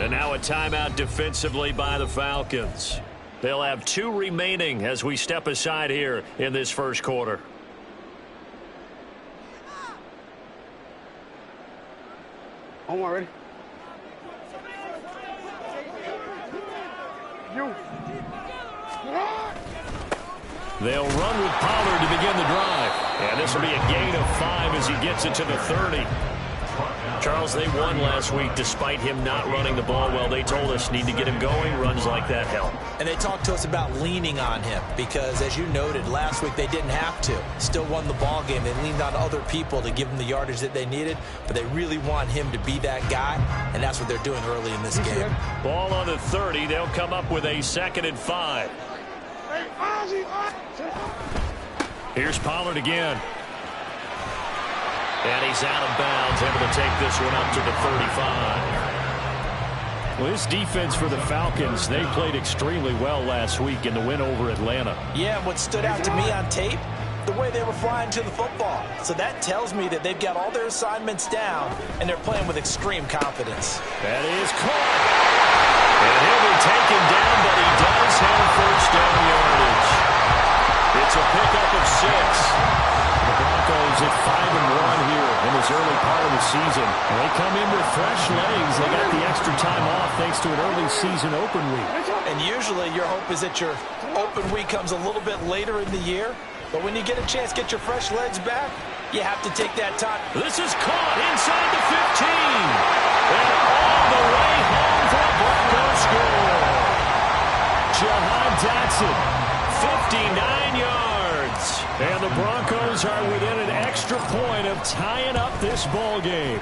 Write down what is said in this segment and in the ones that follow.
And now a timeout defensively by the Falcons. They'll have 2 remaining as we step aside here in this first quarter. Omar, ready? They'll run with Pollard to begin the drive. And this will be a gain of 5 as he gets it to the 30. Charles, they won last week despite him not running the ball well. They told us need to get him going. Runs like that help. And they talked to us about leaning on him because, as you noted, last week they didn't have to. Still won the ball game. They leaned on other people to give them the yardage that they needed, but they really want him to be that guy, and that's what they're doing early in this game. Ball on the 30. They'll come up with a 2nd and 5. Here's Pollard again. And he's out of bounds, able to take this one up to the 35. Well, this defense for the Falcons, they played extremely well last week in the win over Atlanta. Yeah, what stood out to me on tape, the way they were flying to the football. So that tells me that they've got all their assignments down, and they're playing with extreme confidence. That is caught. And he'll be taken down, but he does have first down yardage. It's a pickup of 6. The Broncos at 5-1 here in this early part of the season. They come in with fresh legs. They got the extra time off thanks to an early season open week. And usually your hope is that your open week comes a little bit later in the year. But when you get a chance to get your fresh legs back, you have to take that time. This is caught inside the 15. And all the way home for a Broncos score. Jahan Dotson, 59 yards. And the Broncos are within an extra point of tying up this ball game.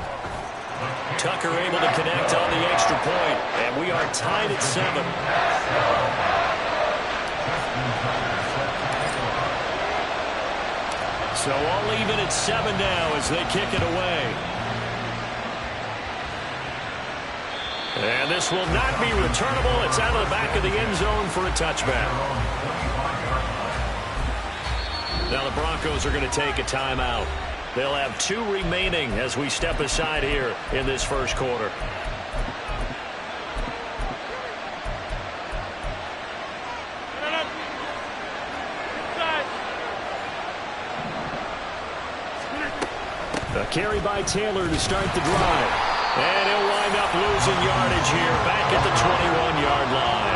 Tucker able to connect on the extra point, and we are tied at 7. So all even at 7 now as they kick it away. And this will not be returnable. It's out of the back of the end zone for a touchback. Now the Broncos are going to take a timeout. They'll have 2 remaining as we step aside here in this first quarter. A carry by Taylor to start the drive. And he'll wind up losing yardage here back at the 21-yard line.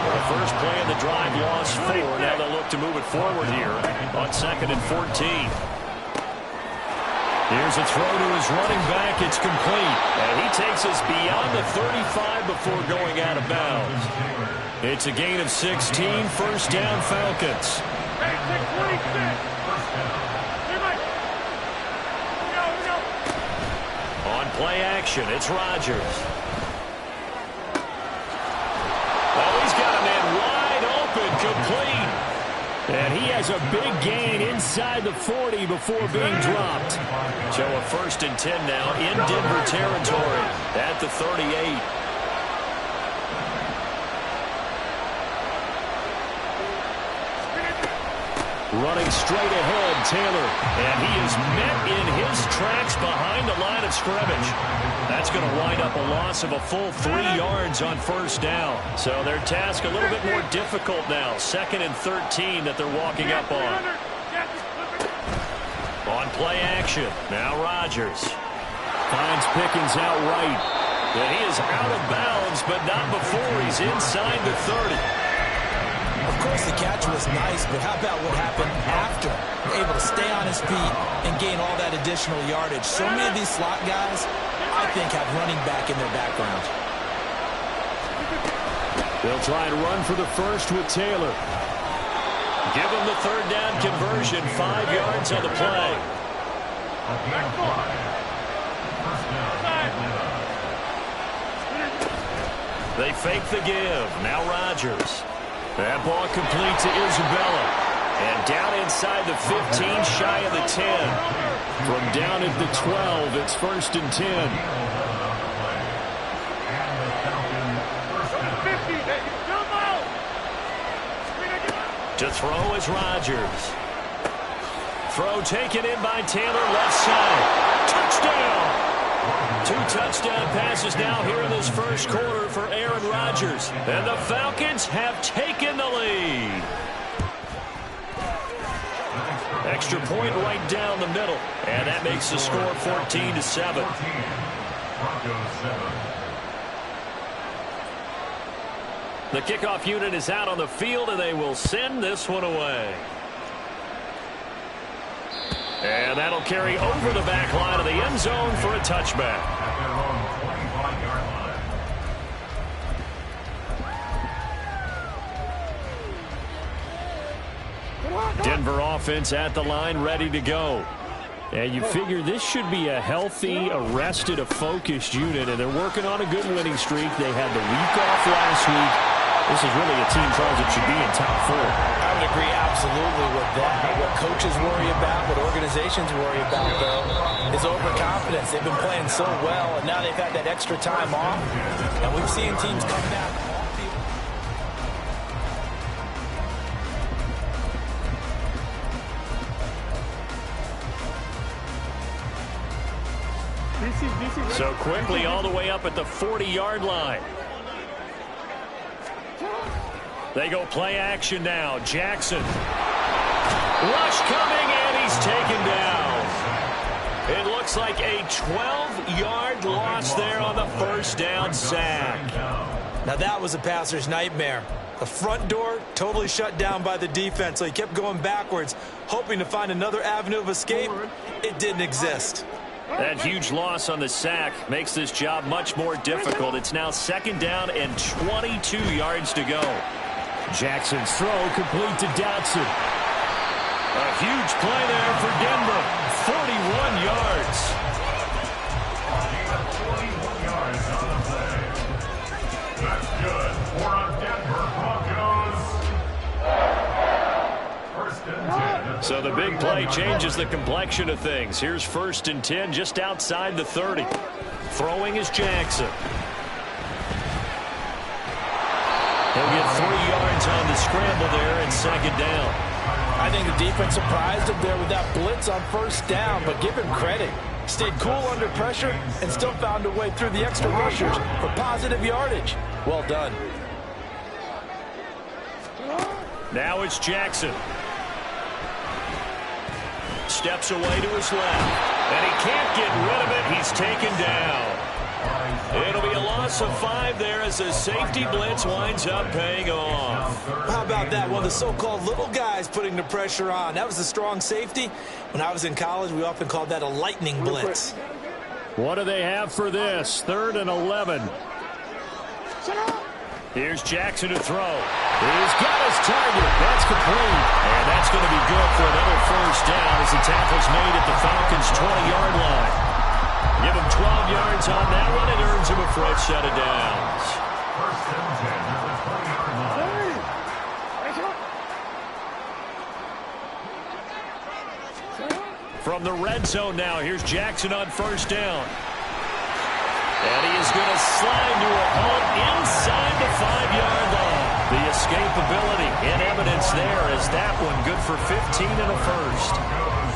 The first play of the drive lost 4. Now they'll look to move it forward here on 2nd and 14. Here's a throw to his running back. It's complete. And he takes us beyond the 35 before going out of bounds. It's a gain of 16. First down, Falcons. On play action, it's Rodgers. Oh, he's got a man wide open, complete. And he has a big gain inside the 40 before being dropped. So a 1st and 10 now in Denver territory at the 38. Running straight ahead, Taylor. And he is met in his tracks behind the line of scrimmage. That's going to wind up a loss of a full 3 yards on first down. So their task a little bit more difficult now. 2nd and 13 that they're walking up on. On play action. Now Rodgers. Finds Pickens out right. And he is out of bounds, but not before he's inside the 30. Of course, the catch was nice, but how about what happened after? Able to stay on his feet and gain all that additional yardage. So many of these slot guys, I think, have running back in their background. They'll try and run for the first with Taylor. Give him the 3rd down conversion, 5 yards on the play. They fake the give. Now Rodgers. That ball complete to Isabella. And down inside the 15, shy of the 10. From down at the 12, it's 1st and 10. To throw is Rodgers. Throw taken in by Taylor, left side. Touchdown! 2 touchdown passes now here in this first quarter for Aaron Rodgers. And the Falcons have taken the lead. Extra point right down the middle. And that makes the score 14-7. The kickoff unit is out on the field, and they will send this one away. And that'll carry over the back line of the end zone for a touchback. Denver offense at the line, ready to go. And you figure this should be a healthy, a rested, a focused unit, and they're working on a good winning streak. They had the week off last week. This is really a team, Charles, that should be in top 4. I would agree absolutely with that. What coaches worry about, what organizations worry about, though, is overconfidence. They've been playing so well, and now they've had that extra time off, and we've seen teams come back. So quickly all the way up at the 40-yard line. They go play action now. Jackson. Rush coming, and he's taken down. It looks like a 12-yard loss there on the first down sack. Now that was a passer's nightmare. The front door totally shut down by the defense, so he kept going backwards, hoping to find another avenue of escape. It didn't exist. That huge loss on the sack makes this job much more difficult. It's now 2nd down and 22 yards to go. Jackson's throw complete to Dotson. A huge play there for Denver. 41 yards. 41 yards on the play. That's good for a Denver Broncos. First and 10. So the big play changes the complexion of things. Here's 1st and 10 just outside the 30. Throwing is Jackson. He'll get 3 yards on the scramble there and 2nd down. I think the defense surprised him there with that blitz on 1st down, but give him credit. Stayed cool under pressure and still found a way through the extra rushers for positive yardage. Well done. Now it's Jackson. Steps away to his left. And he can't get rid of it. He's taken down. It'll be a loss of 5 there as the safety blitz winds up paying off. How about that? One of the so-called little guys putting the pressure on. That was a strong safety. When I was in college, we often called that a lightning blitz. What do they have for this? 3rd and 11. Here's Jackson to throw. He's got his target. That's complete. And that's going to be good for another 1st down as the tackle's made at the Falcons' 20-yard line. Give him 12 yards on that one. It earns him a fresh set of downs. 1st and 10 at the 20-yard line. From the red zone now, here's Jackson on 1st down. And he is going to slide to a halt inside the 5-yard line. The escapability in evidence there is that one good for 15 and a 1st.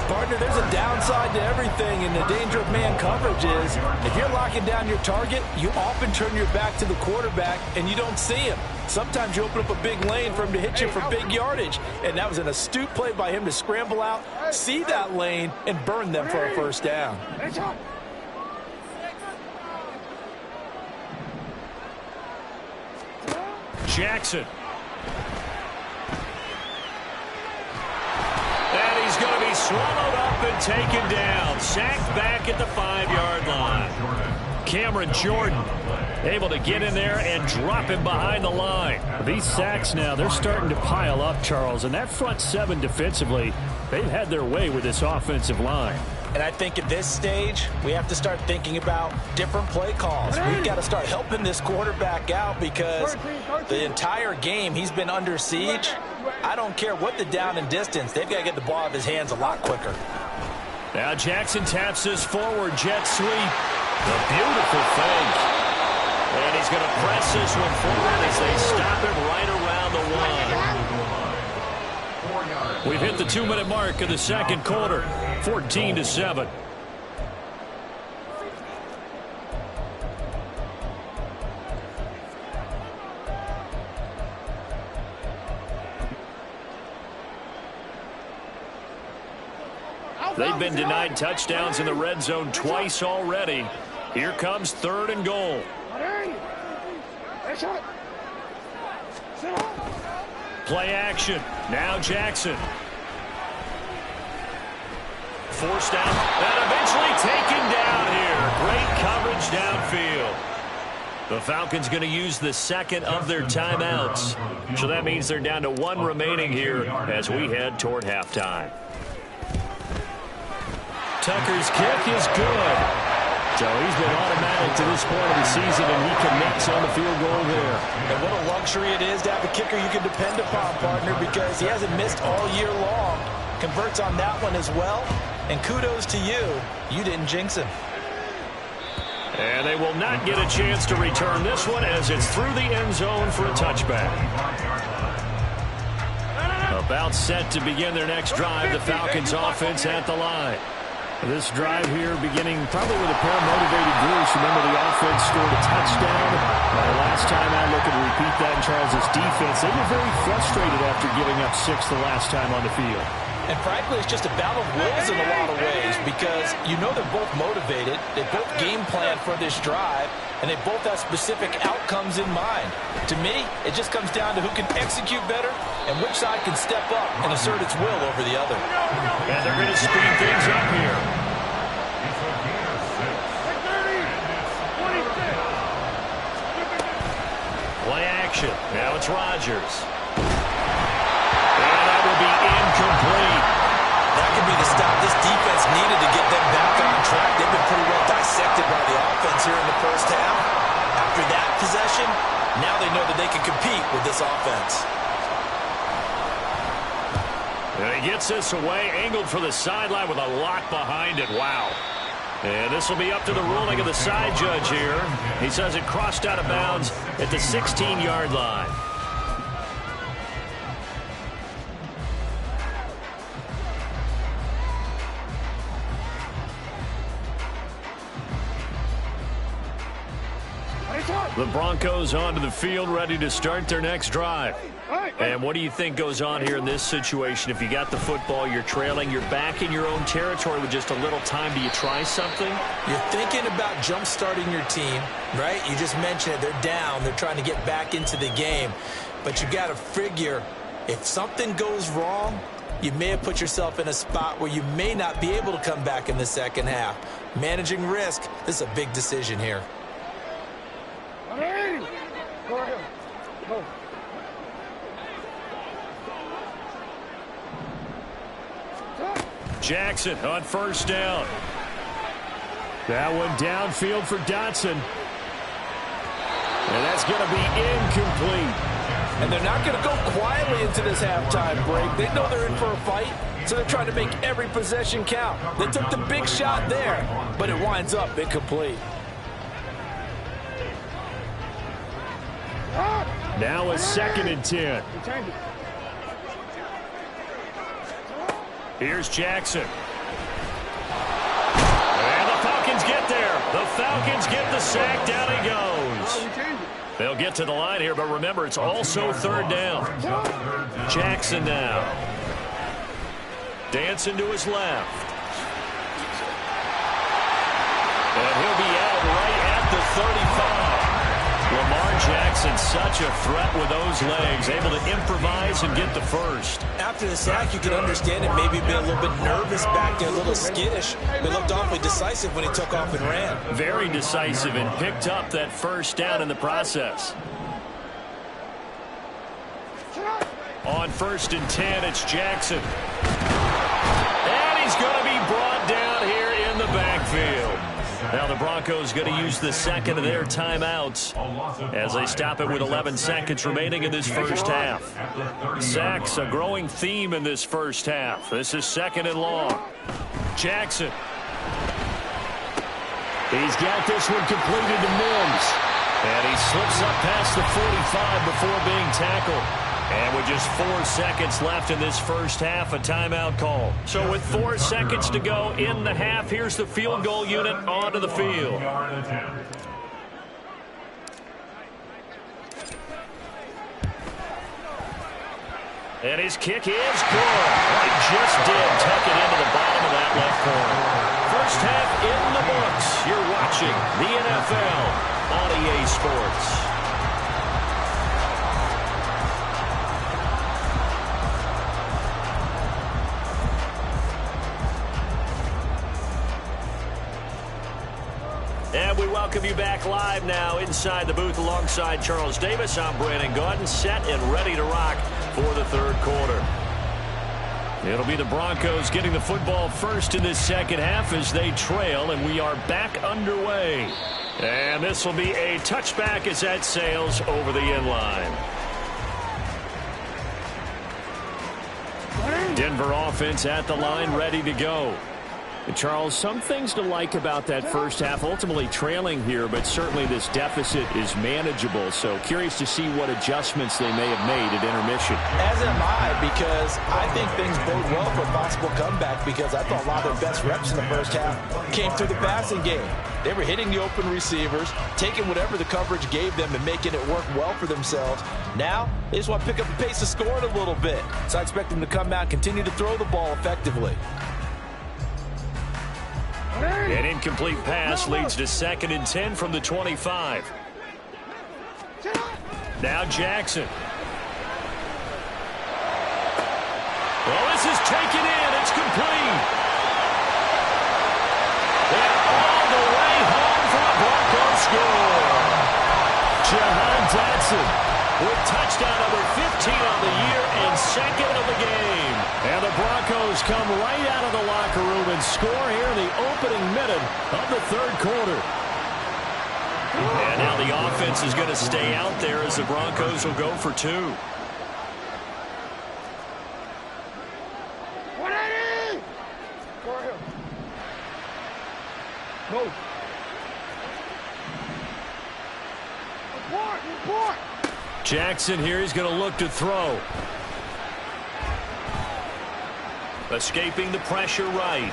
Partner, there's a downside to everything, and the danger of man coverage is if you're locking down your target, you often turn your back to the quarterback and you don't see him. Sometimes you open up a big lane for him to hit you for big yardage, and that was an astute play by him to scramble out, see that lane, and burn them for a 1st down. Jackson. And he's going to be swallowed up and taken down. Sacked back at the 5-yard line. Cameron Jordan able to get in there and drop him behind the line. These sacks now, they're starting to pile up, Charles. And that front 7 defensively, they've had their way with this offensive line. And I think at this stage, we have to start thinking about different play calls. We've got to start helping this quarterback out because the entire game he's been under siege. I don't care what the down and distance. They've got to get the ball out of his hands a lot quicker. Now Jackson taps this forward jet sweep. The beautiful fake. And he's going to press this one forward as they stop him right around the 1. We've hit the 2-minute mark of the 2nd quarter. 14-7. They've been denied touchdowns in the red zone twice already. Here comes 3rd and goal. Play action. Now Jackson. Forced out and eventually taken down here. Great coverage downfield. The Falcons going to use the second of their timeouts. So that means they're down to 1 remaining here as we head toward halftime. Tucker's kick is good. So he's been automatic to this point of the season, and he connects on the field goal there. And what a luxury it is to have a kicker you can depend upon, partner, because he hasn't missed all year long. Converts on that one as well. And kudos to you. You didn't jinx him. And they will not get a chance to return this one as it's through the end zone for a touchback. About set to begin their next drive, the Falcons offense at the line. This drive here beginning probably with a pair of motivated groups. Remember, the offense scored a touchdown. The last time out, looking to repeat that in Charles' defense. They were very frustrated after giving up 6 the last time on the field. And frankly, it's just a battle of wills in a lot of ways because you know they're both motivated. They both game plan for this drive, and they both have specific outcomes in mind. To me, it just comes down to who can execute better and which side can step up and assert its will over the other. And they're going to speed things up here. Play action. Now it's Rodgers. And that will be incomplete. That could be the stop this defense needed to get them back on track. They've been pretty well dissected by the offense here in the first half. After that possession, now they know that they can compete with this offense. And he gets this away, angled for the sideline with a lock behind it. Wow. And this will be up to the ruling of the side judge here. He says it crossed out of bounds at the 16-yard line. The Broncos onto the field, ready to start their next drive. And what do you think goes on here in this situation? If you got the football, you're trailing, you're back in your own territory with just a little time. Do you try something? You're thinking about jump-starting your team, right? You just mentioned it. They're down. They're trying to get back into the game. But you got to figure if something goes wrong, you may have put yourself in a spot where you may not be able to come back in the second half. Managing risk, this is a big decision here. Jackson on first down. That one downfield for Dotson. And that's going to be incomplete. And they're not going to go quietly into this halftime break. They know they're in for a fight, so they're trying to make every possession count. They took the big shot there, but it winds up incomplete. Now a 2nd and 10. Here's Jackson. And the Falcons get there. The Falcons get the sack. Down he goes. They'll get to the line here, but remember, it's also 3rd down. Jackson now. Dancing to his left. And he'll be out right at the 35. Lamar Jackson, such a threat with those legs, able to improvise and get the first. After the sack, you can understand it. Maybe been a little bit nervous back there, a little skittish. But looked awfully decisive when he took off and ran. Very decisive and picked up that first down in the process. On 1st and 10, it's Jackson. And he's going to be brought down here in the backfield. Now the Broncos going to use the second of their timeouts as they stop it with 11 seconds remaining in this first half. Sacks, a growing theme in this first half. This is 2nd and long. Jackson. He's got this one completed to Mims. And he slips up past the 45 before being tackled. And with just 4 seconds left in this first half, a timeout call. So with 4 seconds to go in the half, here's the field goal unit onto the field. And his kick is good. He just did tuck it into the bottom of that left corner. First half in the books. You're watching the NFL on EA Sports. And we welcome you back live now inside the booth alongside Charles Davis. I'm Brandon Gaudin, set and ready to rock for the third quarter. It'll be the Broncos getting the football first in this second half as they trail, and we are back underway. And this will be a touchback as that sails over the end line. Denver offense at the line, ready to go. And Charles, some things to like about that first half, ultimately trailing here, but certainly this deficit is manageable. So curious to see what adjustments they may have made at intermission. As am I, because I think things bode well for a possible comeback, because I thought a lot of their best reps in the first half came through the passing game. They were hitting the open receivers, taking whatever the coverage gave them and making it work well for themselves. Now, they just want to pick up the pace of scoring a little bit. So I expect them to come out and continue to throw the ball effectively. An incomplete pass leads to 2nd and 10 from the 25. Now Jackson. Well, this is taken in. It's complete. And all the way home for a Broncos score. Jahan Dotson with touchdown number 15 on the year and 2nd of the game. And the Broncos come right out of the locker room and score here in the opening minute of the third quarter. And now the offense is going to stay out there as the Broncos will go for 2. Move. Report. Jackson here, he's going to look to throw. Escaping the pressure right.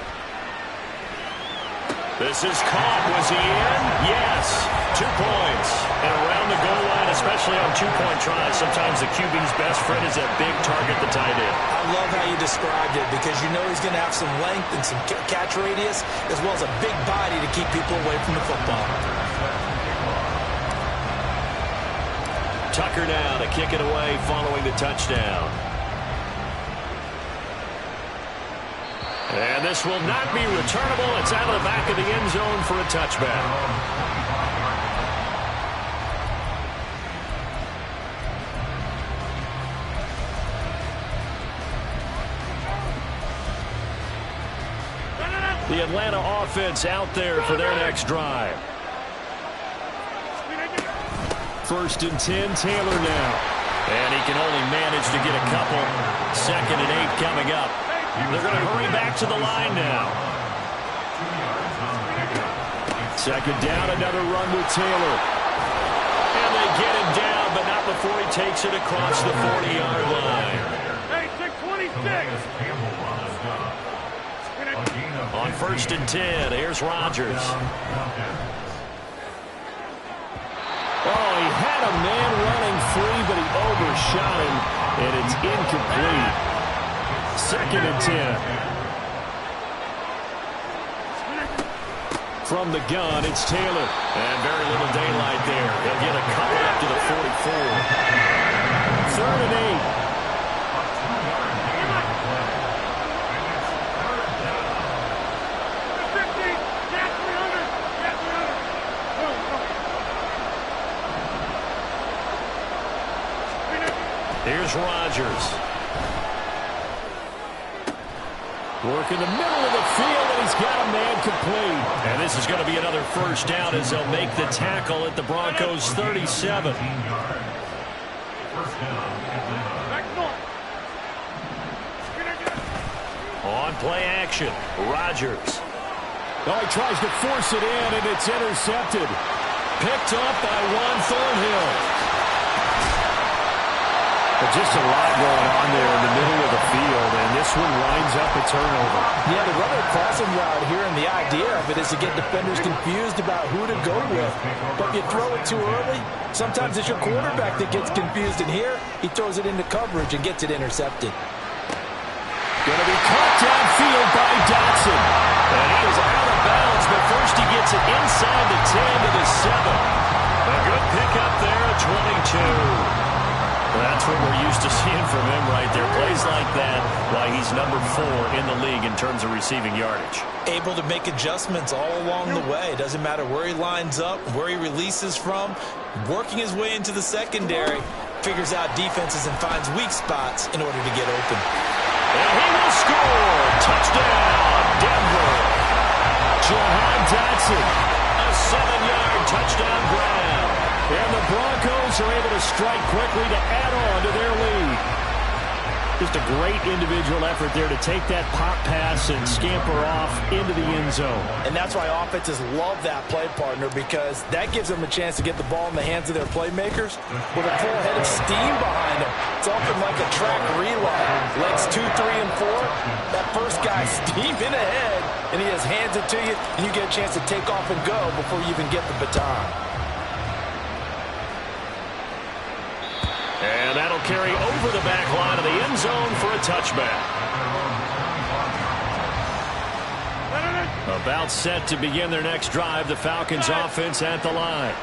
This is caught. Was he in? Yes. 2 points. And around the goal line, especially on 2-point tries, sometimes the QB's best friend is that big target, the tight end. I love how you described it, because you know he's going to have some length and some catch radius, as well as a big body to keep people away from the football. Tucker now to kick it away following the touchdown. And this will not be returnable. It's out of the back of the end zone for a touchback. The Atlanta offense out there for their next drive. 1st and 10, Taylor now. And he can only manage to get a couple. 2nd and 8 coming up. They're going to hurry back to the line now. 2nd down, another run with Taylor. And they get him down, but not before he takes it across the 40-yard line. Hey, 626. On 1st and 10, here's Rodgers. Oh, he had a man running free, but he overshot him, and it's incomplete. 2nd and 10. From the gun, it's Taylor. And very little daylight there. He'll get a couple up to the 44. 3rd and 8. Here's Rodgers. Work in the middle of the field, and he's got a man complete. And this is going to be another first down as they'll make the tackle at the Broncos' 37. On play action, Rodgers. Oh, he tries to force it in, and it's intercepted. Picked up by Juan Thornhill. But just a lot going on there in the middle of the field, and this one winds up a turnover. Yeah, they run a crossing route here, and the idea of it is to get defenders confused about who to go with. But if you throw it too early, sometimes it's your quarterback that gets confused, and here he throws it into coverage and gets it intercepted. Going to be caught downfield by Dotson. And he is out of bounds, but first he gets it inside the 10 to the 7. A good pickup there at 22. That's what we're used to seeing from him right there. Plays like that, why he's number 4 in the league in terms of receiving yardage. Able to make adjustments all along the way. Doesn't matter where he lines up, where he releases from. Working his way into the secondary. Figures out defenses and finds weak spots in order to get open. And he will score. Touchdown, Denver. Jahan Dotson, a 7-yard touchdown grab. And the Broncos are able to strike quickly to add on to their lead. Just a great individual effort there to take that pop pass and scamper off into the end zone. And that's why offenses love that play partner, because that gives them a chance to get the ball in the hands of their playmakers with a full head of steam behind them. It's often like a track relay. Legs 2, 3, and 4. That first guy steaming ahead, and he just hands it to you, and you get a chance to take off and go before you even get the baton. And that'll carry over the back line of the end zone for a touchback. About set to begin their next drive, the Falcons offense at the line.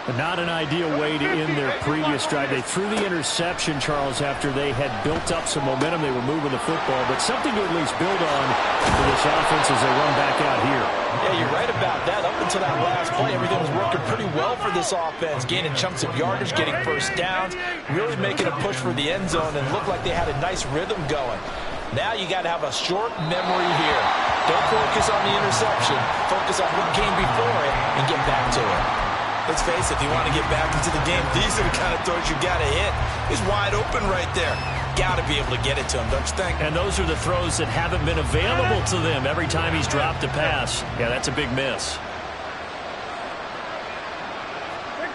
But not an ideal way to end their previous drive. They threw the interception, Charles, after they had built up some momentum. They were moving the football, but something to at least build on for this offense as they run back out here. Yeah, you're right about that. Up until that last play, everything was working pretty well for this offense. Gaining chunks of yardage, getting first downs, really making a push for the end zone, and looked like they had a nice rhythm going. Now you got to have a short memory here. Don't focus on the interception. Focus on what came before it and get back to it. Let's face it, if you want to get back into the game, these are the kind of throws you got to hit. He's wide open right there. Got to be able to get it to him, don't you think? And those are the throws that haven't been available to them every time he's dropped a pass. Yeah, that's a big miss.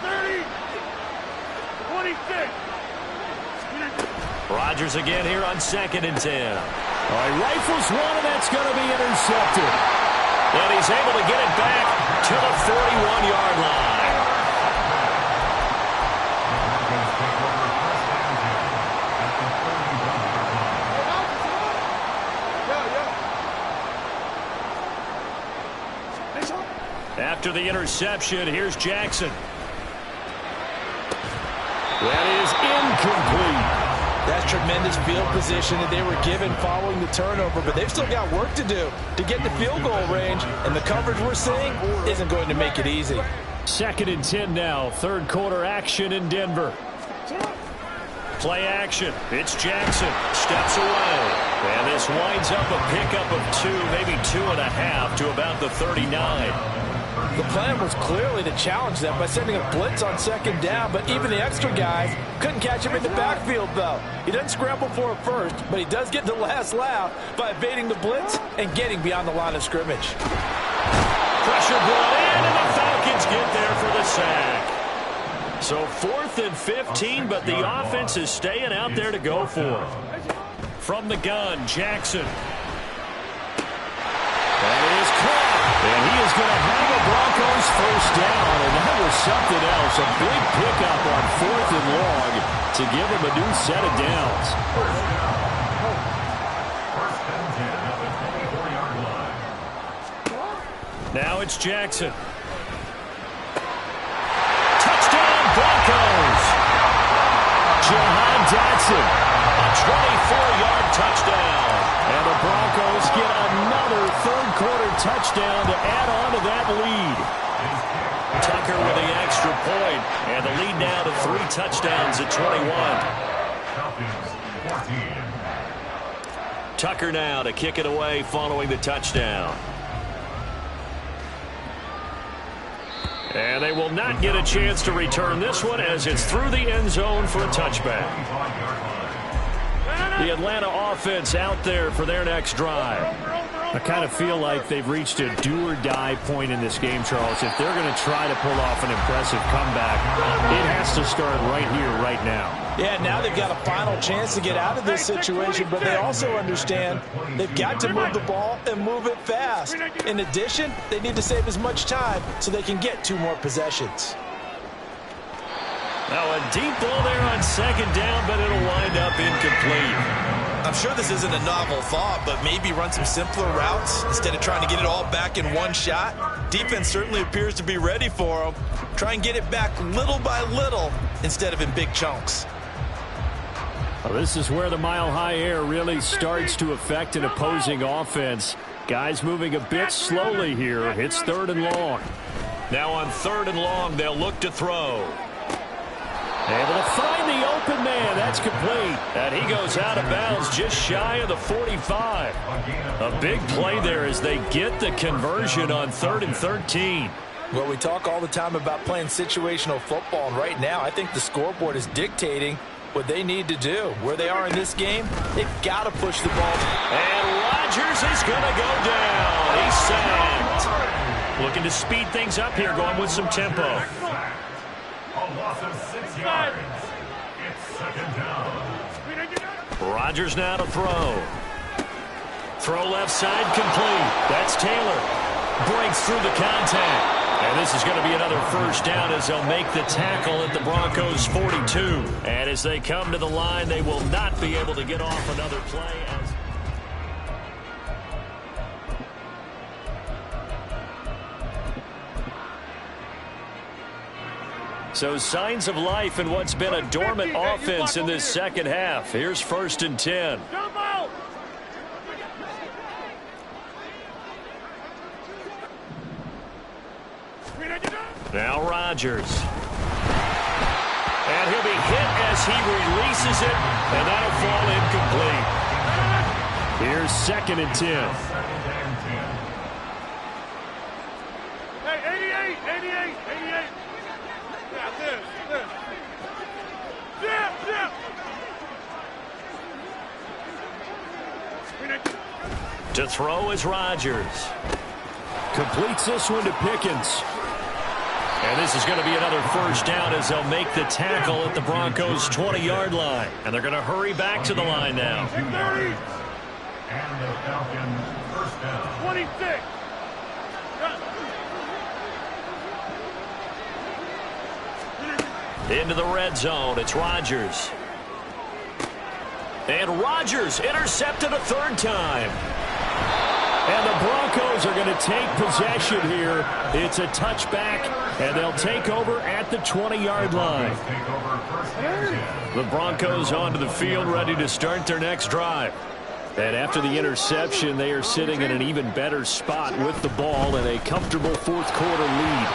30, 26. Rodgers again here on 2nd and 10. He rifles one, and that's going to be intercepted. And he's able to get it back to the 41-yard line. After the interception, here's Jackson. That is incomplete. That's tremendous field position that they were given following the turnover, but they've still got work to do to get the field goal range, and the coverage we're seeing isn't going to make it easy. 2nd and 10 now, third quarter action in Denver. Play action. It's Jackson. Steps away. And this winds up a pickup of 2, maybe 2.5 to about the 39. The plan was clearly to challenge them by sending a blitz on 2nd down, but even the extra guys couldn't catch him in the backfield, though. He doesn't scramble for it first, but he does get the last laugh by evading the blitz and getting beyond the line of scrimmage. Pressure brought in, and the Falcons get there for the sack. So 4th and 15, but the offense is staying out there to go for it. From the gun, Jackson. That is caught. And he is going to have a Broncos first down, and that was something else. A big pickup on 4th and long to give him a new set of downs. Now it's Jackson. Touchdown, Broncos. Jahan Dotson, a 24-yard touchdown. And the Broncos get another third-quarter touchdown to add on to that lead. Tucker with the extra point, and the lead now to 3 touchdowns at 21. Tucker now to kick it away following the touchdown. And they will not get a chance to return this one as it's through the end zone for a touchback. The Atlanta offense out there for their next drive. I kind of feel like they've reached a do-or-die point in this game, Charles. If they're going to try to pull off an impressive comeback, it has to start right here, right now. Yeah, now they've got a final chance to get out of this situation, but they also understand they've got to move the ball and move it fast. In addition, they need to save as much time so they can get 2 more possessions. Now a deep ball there on second down, but it'll wind up incomplete. I'm sure this isn't a novel thought, but maybe run some simpler routes instead of trying to get it all back in one shot. Defense certainly appears to be ready for them. Try and get it back little by little instead of in big chunks. Well, this is where the mile-high air really starts to affect an opposing offense. Guys moving a bit slowly here. It's 3rd and long. Now on 3rd and long, they'll look to throw. Able to find the open man. That's complete. And he goes out of bounds just shy of the 45. A big play there as they get the conversion on 3rd and 13. Well, we talk all the time about playing situational football, and right now I think the scoreboard is dictating what they need to do. Where they are in this game, they've got to push the ball. And Rodgers is going to go down. He's sacked. Looking to speed things up here, going with some tempo. A loss of 6 yards. It's 2nd down. Rodgers now to throw. Throw left side complete. That's Taylor. Breaks through the contact. And this is going to be another 1st down as they'll make the tackle at the Broncos' 42. And as they come to the line, they will not be able to get off another play. So signs of life in what's been a dormant offense in this second half. Here's 1st and 10. Now Rodgers. And he'll be hit as he releases it, and that'll fall incomplete. Here's 2nd and 10. Hey, 88. Yeah, this. Yeah. To throw is Rodgers. Completes this one to Pickens. And this is going to be another 1st down as they'll make the tackle at the Broncos' 20-yard line. And they're going to hurry back to the line now. And the Falcons 1st down. 26. Into the red zone. It's Rodgers. And Rodgers intercepted a 3rd time. And the Broncos are going to take possession here. It's a touchback, and they'll take over at the 20-yard line. The Broncos onto the field, ready to start their next drive. And after the interception, they are sitting in an even better spot with the ball and a comfortable 4th quarter lead.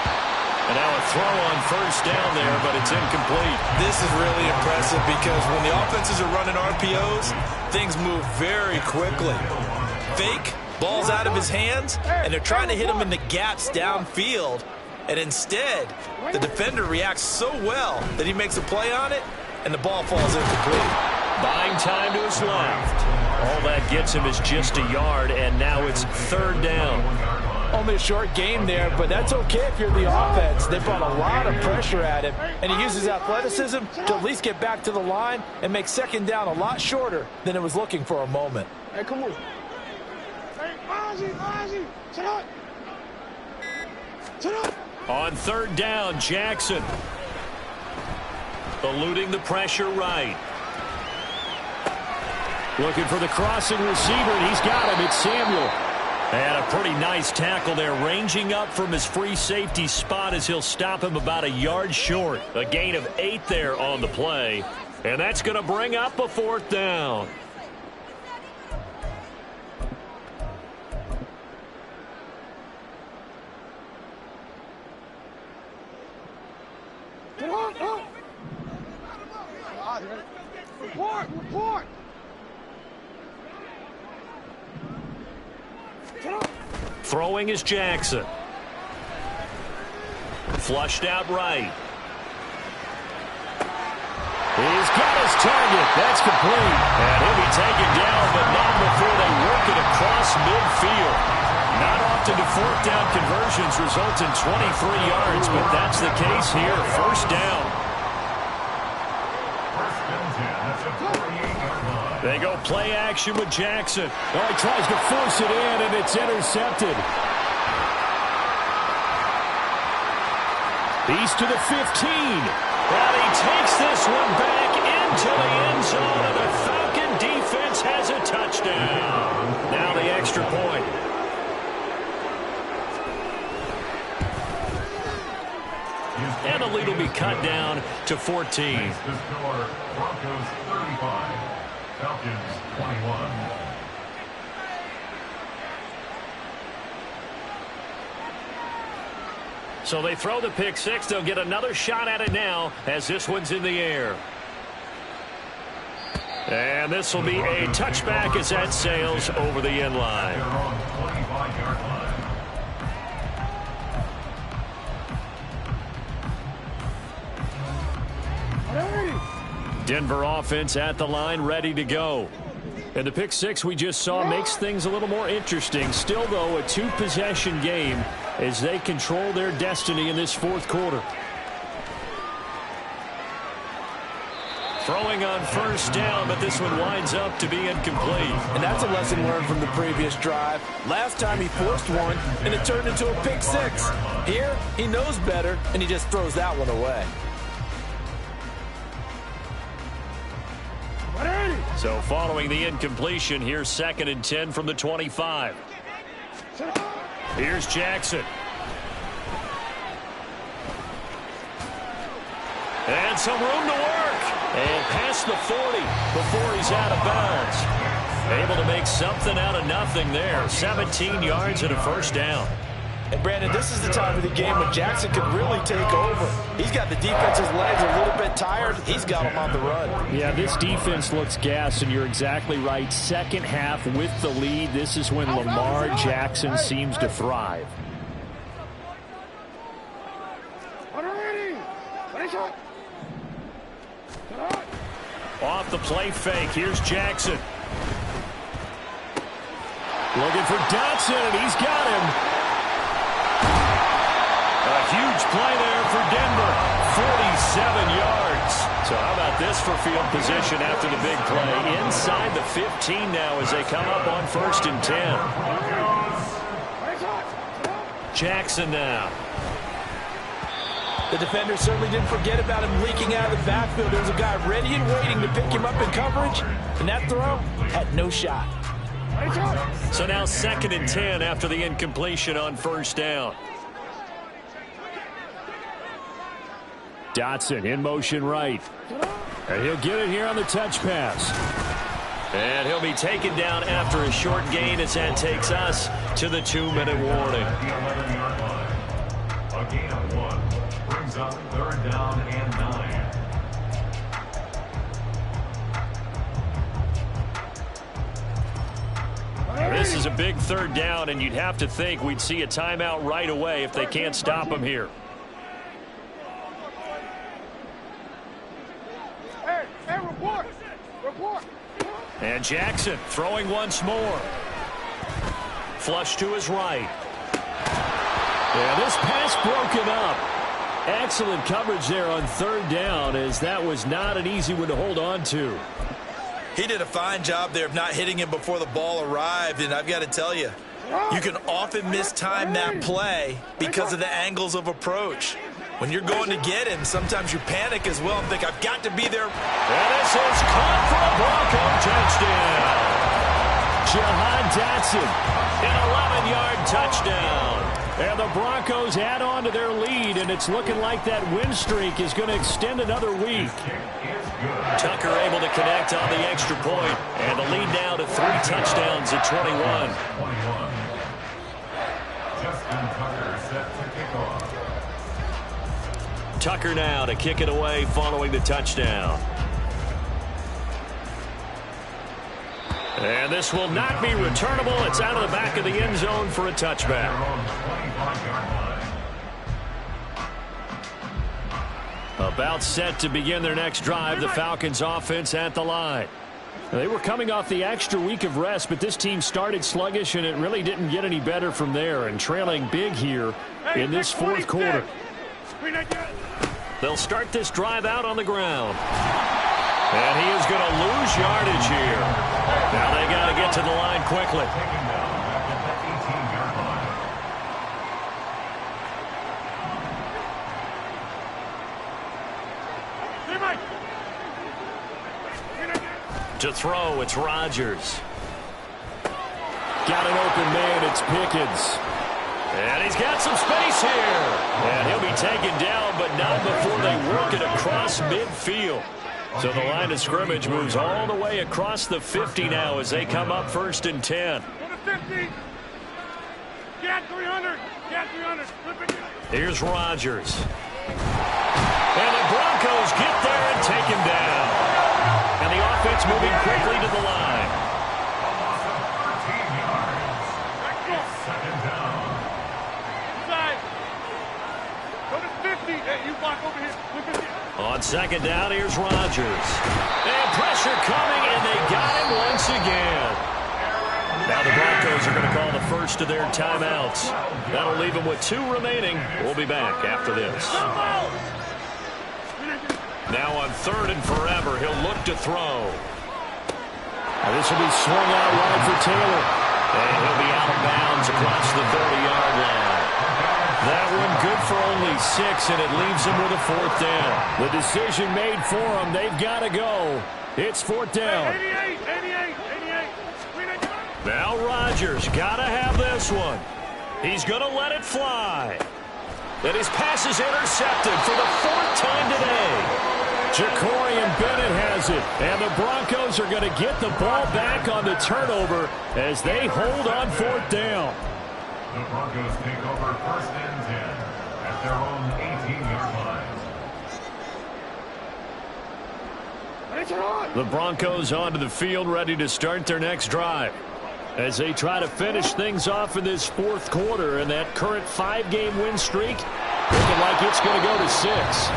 And now a throw on 1st down there, but it's incomplete. This is really impressive because when the offenses are running RPOs, things move very quickly. Fake. Ball's out of his hands, and they're trying to hit him in the gaps downfield. And instead, the defender reacts so well that he makes a play on it, and the ball falls incomplete. Buying time to his left. All that gets him is just a yard, and now it's 3rd down. Only a short game there, but that's okay if you're the offense. They brought a lot of pressure at him, and he uses athleticism to at least get back to the line and make 2nd down a lot shorter than it was looking for a moment. Hey, come on. On 3rd down, Jackson. Eluding the pressure right. Looking for the crossing receiver, and he's got him. It's Samuel. And a pretty nice tackle there, ranging up from his free safety spot as he'll stop him about a yard short. A gain of 8 there on the play. And that's going to bring up a 4th down. Report! Throwing is Jackson. Flushed out right. He's got his target. That's complete. And he'll be taken down, but not before they work it across midfield. Not often do fourth down conversions result in 23 yards, but that's the case here. First down. They go play action with Jackson. Oh, he tries to force it in, and it's intercepted. He's to the 15. And he takes this one back into the end zone, and the Falcon defense has a touchdown. Now the extra point. And the lead will be cut down to 14. Broncos 35, Falcons 21. So they throw the pick six. They'll get another shot at it now as this one's in the air. And this will be a touchback as that sails over the end line. Denver offense at the line, ready to go. And the pick six we just saw makes things a little more interesting. Still, though, a two-possession game as they control their destiny in this fourth quarter. Throwing on first down, but this one winds up to be incomplete. And that's a lesson learned from the previous drive. Last time he forced one, and it turned into a pick six. Here, he knows better, and he just throws that one away. So following the incompletion, here's 2nd and 10 from the 25. Here's Jackson. And some room to work. And past the 40 before he's out of bounds. Able to make something out of nothing there. 17 yards and a first down. And, Brandon, this is the time of the game when Jackson could really take over. He's got the defense's legs a little bit tired. He's got them on the run. Yeah, this defense looks gassed, and you're exactly right. Second half with the lead, this is when Lamar Jackson seems to thrive. Off the play fake, here's Jackson. Looking for Dotson, and he's got him. A huge play there for Denver, 47 yards. So how about this for field position after the big play? Inside the 15 now as they come up on 1st and 10. Jackson now. The defender certainly didn't forget about him leaking out of the backfield. There was a guy ready and waiting to pick him up in coverage, and that throw had no shot. So now 2nd and 10 after the incompletion on first down. Dotson in motion right. And he'll get it here on the touch pass. And he'll be taken down after a short gain as that takes us to the 2-minute warning. A gain of 1 brings up 3rd down and 9. This is a big 3rd down, and you'd have to think we'd see a timeout right away if they can't stop him here. And Jackson throwing once more. Flush to his right. Yeah, this pass broken up. Excellent coverage there on 3rd down, as that was not an easy one to hold on to. He did a fine job there of not hitting him before the ball arrived, and I've got to tell you, you can often mistime that play because of the angles of approach. When you're going to get him, sometimes you panic as well and think, I've got to be there. And this is caught for a Bronco touchdown. Jahan Dotson. An 11-yard touchdown. And the Broncos add on to their lead, and it's looking like that win streak is going to extend another week. Tucker able to connect on the extra point, and the lead now to 3 touchdowns at 21. Justin Tucker set to kick off. Tucker now to kick it away following the touchdown. And this will not be returnable. It's out of the back of the end zone for a touchback. About set to begin their next drive, the Falcons offense at the line. They were coming off the extra week of rest, but this team started sluggish, and it really didn't get any better from there, and trailing big here in this fourth quarter. They'll start this drive out on the ground. And he is going to lose yardage here. Now they got to get to the line quickly. To throw, it's Rodgers. Got an open man, it's Pickens. And he's got some space here. And he'll be taken down, but not before they work it across midfield. So the line of scrimmage moves all the way across the 50 now as they come up 1st and 10. Here's Rodgers. And the Broncos get there and take him down. And the offense moving quickly to the line. Second down. On second down, here's Rodgers. And pressure coming, and they got him once again. Now the Broncos are going to call the first of their timeouts. That'll leave them with 2 remaining. We'll be back after this. Now on 3rd and forever, he'll look to throw. This will be swung out wide for Taylor. And he'll be out of bounds across the 30-yard line. That one good for only 6, and it leaves him with a 4th down. The decision made for him. They've got to go. It's 4th down. 88. Now Rodgers got to have this one. He's going to let it fly. And his pass is intercepted for the 4th time today. Jacorian Bennett has it, and the Broncos are going to get the ball back on the turnover as they hold on 4th down. The Broncos take over 1st and 10 at their own 18-yard line. The Broncos onto the field, ready to start their next drive as they try to finish things off in this 4th quarter, and that current 5-game win streak looking like it's going to go to 6.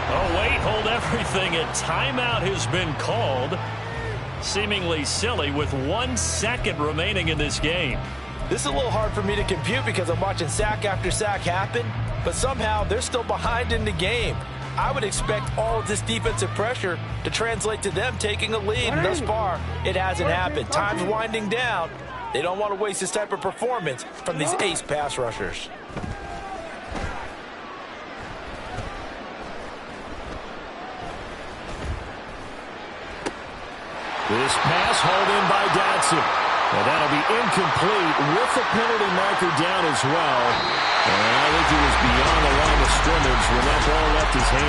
Oh, wait, hold everything. A timeout has been called. Seemingly silly with 1 second remaining in this game. This is a little hard for me to compute because I'm watching sack after sack happen, but somehow they're still behind in the game. I would expect all of this defensive pressure to translate to them taking a lead, and thus far, it hasn't happened. Time's winding down. They don't want to waste this type of performance from these ace pass rushers. This pass hauled in by Dotson. And that'll be incomplete with the penalty marker down as well. And I think he was beyond the line of scrimmage when that ball left his hand.